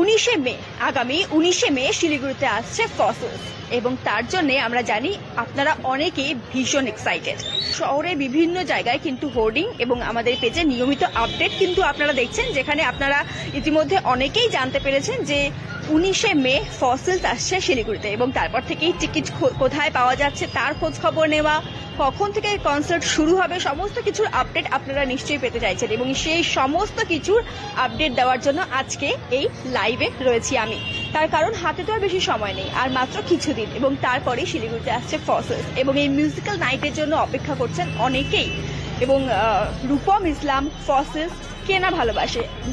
19শে মে, আগামী 19শে মে শিলিগুড়িতে আসছে ফসিলস এবং তার জন্য আমরা জানি আপনারা অনেকেই ভীষণ এক্সাইটেড। শহরে বিভিন্ন জায়গায় কিন্তু হোর্ডিং এবং আমাদের পেজে নিয়মিত আপডেট কিন্তু আপনারা দেখছেন, যেখানে আপনারা ইতিমধ্যে অনেকেই জানতে পেরেছেন যে 19শে মে ফসিলস আসছে শিলিগুড়িতে এবং তারপর থেকেই টিকিট কোথায় পাওয়া যাচ্ছে তার খোঁজ খবর নেওয়া, কখন থেকে কনসার্ট শুরু হবে, সমস্ত কিছুর আপডেট আপনারা নিশ্চয়ই পেতে চাইছেন এবং সেই সমস্ত কিছুর আপডেট দেওয়ার জন্য আজকে এই লাইভে রয়েছি আমি। তার কারণ হাতে তো আর বেশি সময় নেই, আর মাত্র কিছুদিন এবং তারপরেই শিলিগুড়িতে আসছে ফসিলস এবং এই মিউজিক্যাল নাইটের জন্য অপেক্ষা করছেন অনেকেই। এবং রূপম ইসলাম, ফসিলস কে না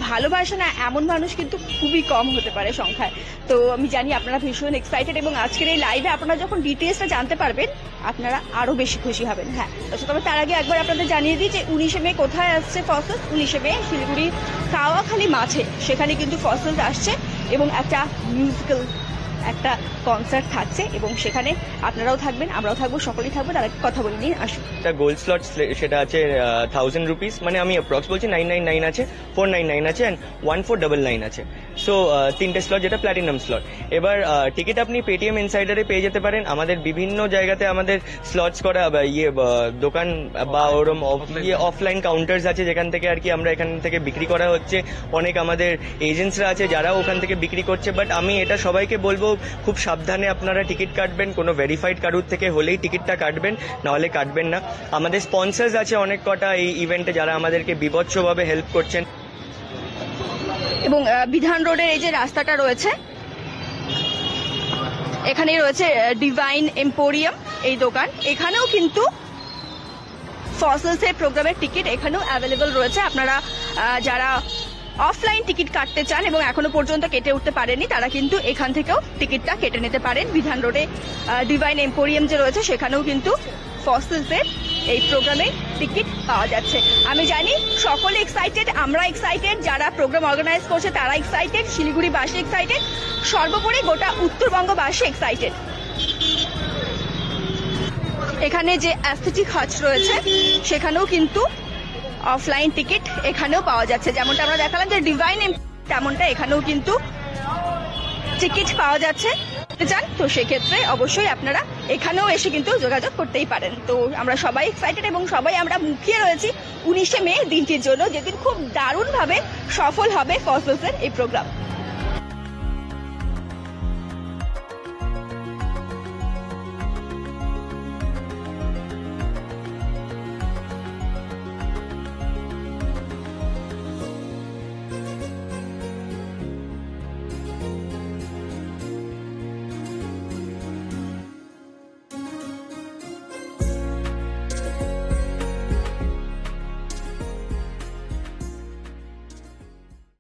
ভালোবাসে না এমন মানুষ কিন্তু খুবই কম হতে পারে সংখ্যায়। তো আমি জানি আপনারা ভীষণ এক্সাইটেড এবং আজকের এই লাইভে আপনারা যখন ডিটেলসটা জানতে পারবেন আপনারা আরো বেশি খুশি হবেন। হ্যাঁ, তবে তার আগে একবার আপনাদের জানিয়ে দিই যে 19শে মে কোথায় আসছে ফসিলস। 19শে মে শিলিগুড়ি কাওয়াখালী মাঠে, সেখানে কিন্তু ফসিলস আসছে এবং একটা মিউজিক্যাল একটা কনসার্ট থাকছে এবং সেখানে আপনারাও থাকবেন, আমরাও থাকবো, সকলেই থাকবো। তার কথা বলে নিন, আসুন। একটা গোল্ড স্লট সেটা আছে 1000 রুপিস, মানে আমি অ্যাপ্রক্স বলছি 999 আছে, 499 আছে অ্যান্ড 1499 আছে। সো তিনটে স্লট, যেটা প্ল্যাটিনাম স্লট। এবার টিকিট আপনি পেটিএম ইনসাইডারে পেয়ে যেতে পারেন। আমাদের বিভিন্ন জায়গাতে আমাদের স্লটস করা দোকান বা ওরম অফলাইন কাউন্টার্স আছে, যেখান থেকে আর কি আমরা এখান থেকে বিক্রি করা হচ্ছে। অনেক আমাদের এজেন্টসরা আছে যারাও ওখান থেকে বিক্রি করছে। বাট আমি এটা সবাইকে বলবো, খুব সাবধানে আপনারা টিকিট কাটবেন। কোনো ভেরিফাইড কারুর থেকে হলেই টিকিটটা কাটবেন, নাহলে কাটবেন না। আমাদের স্পন্সর্স আছে অনেক কটা এই ইভেন্টে, যারা আমাদেরকে বিভৎসভাবে হেল্প করছেন। এবং বিধান রোডের এই যে রাস্তাটা রয়েছে, এখানেই রয়েছে ডিভাইন এম্পোরিয়াম এই দোকান। এখানেও কিন্তু ফসিলস এর প্রোগ্রামের টিকিট এখানেও অ্যাভেলেবল রয়েছে। আপনারা যারা অফলাইন টিকিট কাটতে চান এবং এখনো পর্যন্ত কেটে উঠতে পারেননি, তারা কিন্তু এখান থেকেও টিকিটটা কেটে নিতে পারেন। বিধান রোডে ডিভাইন এম্পোরিয়াম যে রয়েছে, সেখানেও কিন্তু ফসিলস এর এই প্রোগ্রামে টিকিট পাওয়া যাচ্ছে। আমি জানি সকলে এক্সাইটেড, আমরা এক্সাইটেড, যারা প্রোগ্রাম অর্গানাইজ করছে তারা এক্সাইটেড, শিলিগুড়িবাসী এক্সাইটেড, সর্বোপরি গোটা উত্তরবঙ্গবাসী এক্সাইটেড। এখানে যে অ্যাস্থেটিক হাট রয়েছে, সেখানেও কিন্তু অফলাইন টিকিট এখানেও পাওয়া যাচ্ছে। যেমনটা আমরা দেখালাম যে ডিভাইন, তেমনটা এখানেও কিন্তু টিকিট পাওয়া যাচ্ছে। চান তো সেক্ষেত্রে অবশ্যই আপনারা এখানেও এসে কিন্তু যোগাযোগ করতেই পারেন। তো আমরা সবাই এক্সাইটেড এবং সবাই আমরা মুখিয়ে রয়েছি 19শে মে দিনটির জন্য, যেদিন খুব দারুণভাবে সফল হবে ফসিলসের এই প্রোগ্রাম।